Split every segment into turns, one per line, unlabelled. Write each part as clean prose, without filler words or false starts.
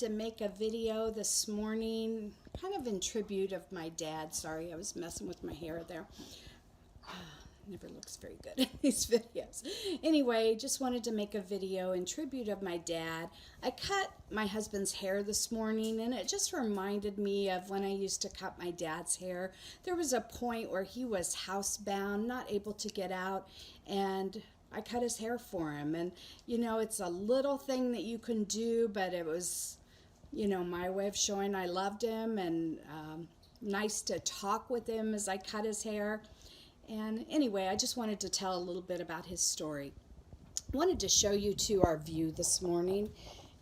to make a video this morning, kind of in tribute of my dad. Sorry, I was messing with my hair there. Never looks very good in these videos. Anyway, just wanted to make a video in tribute of my dad. I cut my husband's hair this morning, and it just reminded me of when I used to cut my dad's hair. There was a point where he was housebound, not able to get out, and I cut his hair for him. And you know, it's a little thing that you can do, but it was, you know, my way of showing I loved him, and nice to talk with him as I cut his hair. And anyway, I just wanted to tell a little bit about his story. I wanted to show you to our view this morning.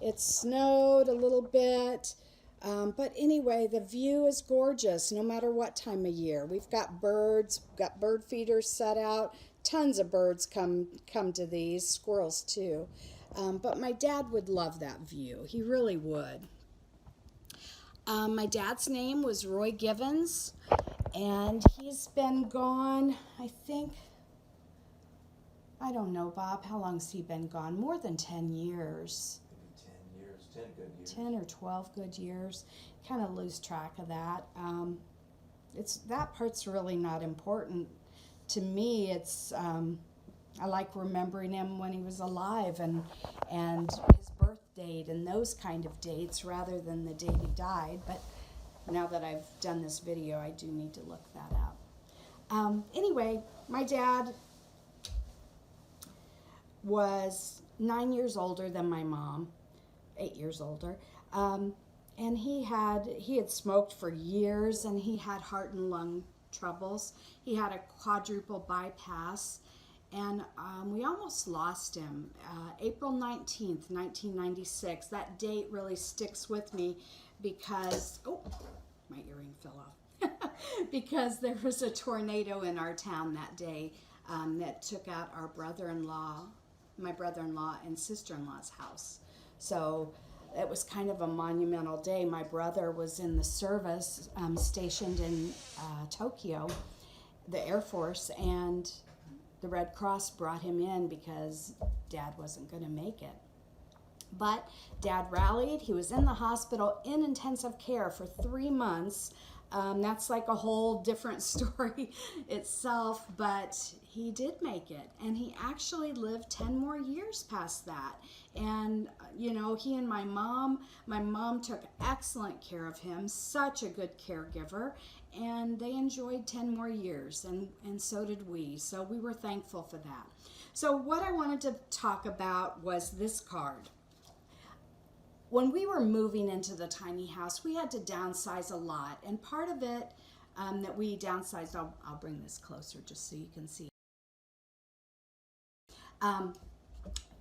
It snowed a little bit, but anyway, the view is gorgeous no matter what time of year. We've got birds, we've got bird feeders set out. Tons of birds come to these, squirrels too. But my dad would love that view. He really would. My dad's name was Roy Givens, and he's been gone, I think, I don't know, Bob, how long's he been gone? More than 10 years.
Maybe 10 years, 10 good years.
10 or 12 good years. Kind of lose track of that. That part's really not important. To me, it's, I like remembering him when he was alive and his birth date and those kind of dates rather than the date he died. But now that I've done this video, I do need to look that up. Anyway, my dad was 9 years older than my mom, 8 years older. And he had smoked for years, and he had heart and lung troubles. He had a quadruple bypass, and we almost lost him. April 19th, 1996. That date really sticks with me because, oh, my earring fell off. Because there was a tornado in our town that day that took out our brother-in-law, my brother-in-law and sister-in-law's house. So it was kind of a monumental day. My brother was in the service, stationed in Tokyo, the Air Force, and the Red Cross brought him in because Dad wasn't going to make it. But Dad rallied. He was in the hospital in intensive care for 3 months. That's like a whole different story itself, but he did make it, and he actually lived 10 more years past that. And you know, he and my mom took excellent care of him, such a good caregiver, and they enjoyed 10 more years, and so did we. So we were thankful for that. So what I wanted to talk about was this card. When we were moving into the tiny house, we had to downsize a lot, and part of it that we downsized, I'll bring this closer just so you can see.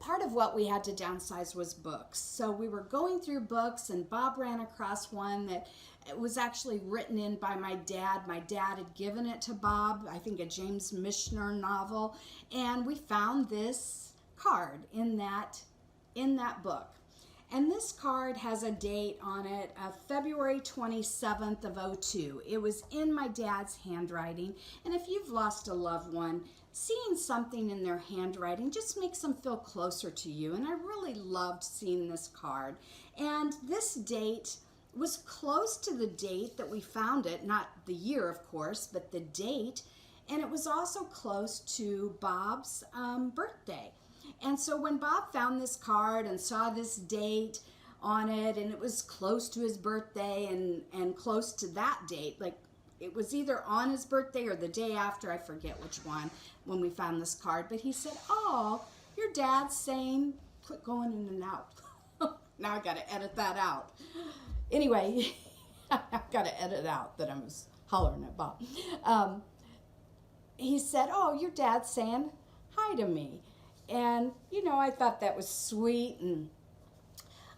Part of what we had to downsize was books. So we were going through books, and Bob ran across one that it was actually written in by my dad. My dad had given it to Bob, I think a James Michener novel, and we found this card in that book. And this card has a date on it of February 27th of '02. It was in my dad's handwriting. And if you've lost a loved one, seeing something in their handwriting just makes them feel closer to you. And I really loved seeing this card. And this date was close to the date that we found it, not the year, of course, but the date. And it was also close to Bob's birthday. And so when Bob found this card and saw this date on it, and it was close to his birthday and close to that date, like it was either on his birthday or the day after, I forget which one, when we found this card, but he said, "Oh, your dad's saying," quit going in and out. Now I got to edit that out. Anyway, I've got to edit out that I was hollering at Bob. He said, "Oh, your dad's saying hi to me." And, you know, I thought that was sweet, and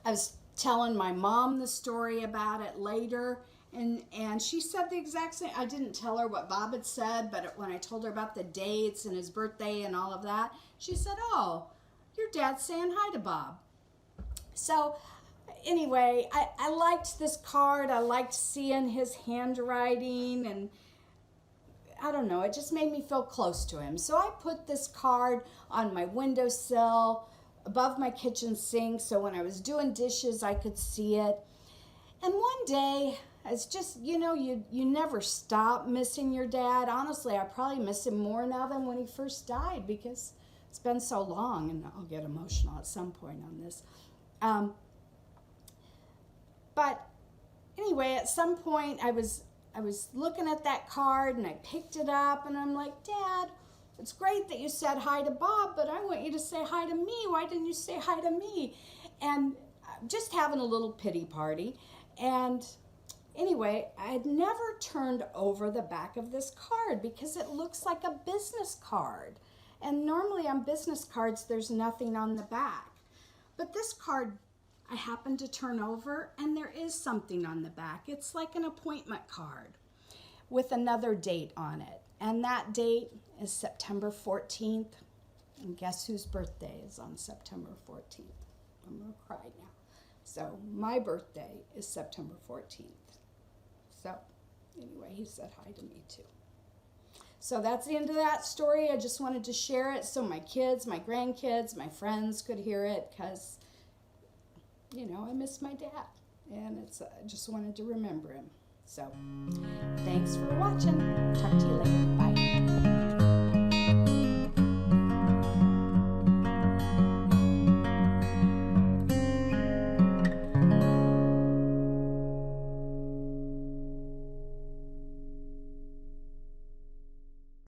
I was telling my mom the story about it later, and she said the exact same. I didn't tell her what Bob had said, but when I told her about the dates and his birthday and all of that, she said, "Oh, your dad's saying hi to Bob." So anyway, I liked this card. I liked seeing his handwriting, and I don't know, it just made me feel close to him. So I put this card on my windowsill above my kitchen sink, so when I was doing dishes, I could see it. And one day, it's just, you never stop missing your dad. Honestly, I probably miss him more now than when he first died because it's been so long, and I'll get emotional at some point on this. But anyway, at some point, I was looking at that card, and I picked it up, and I'm like, Dad, it's great that you said hi to Bob, but I want you to say hi to me. Why didn't you say hi to me? And just having a little pity party. And anyway, I had never turned over the back of this card because it looks like a business card. And normally on business cards, there's nothing on the back. But this card, I happened to turn over, and there is something on the back. It's like an appointment card with another date on it. And that date is September 14th. And guess whose birthday is on September 14th? I'm going to cry now. So my birthday is September 14th. So anyway, he said hi to me too. So that's the end of that story. I just wanted to share it so my kids, my grandkids, my friends could hear it because, I miss my dad. And I just wanted to remember him. So thanks for watching. Talk to you later. Bye.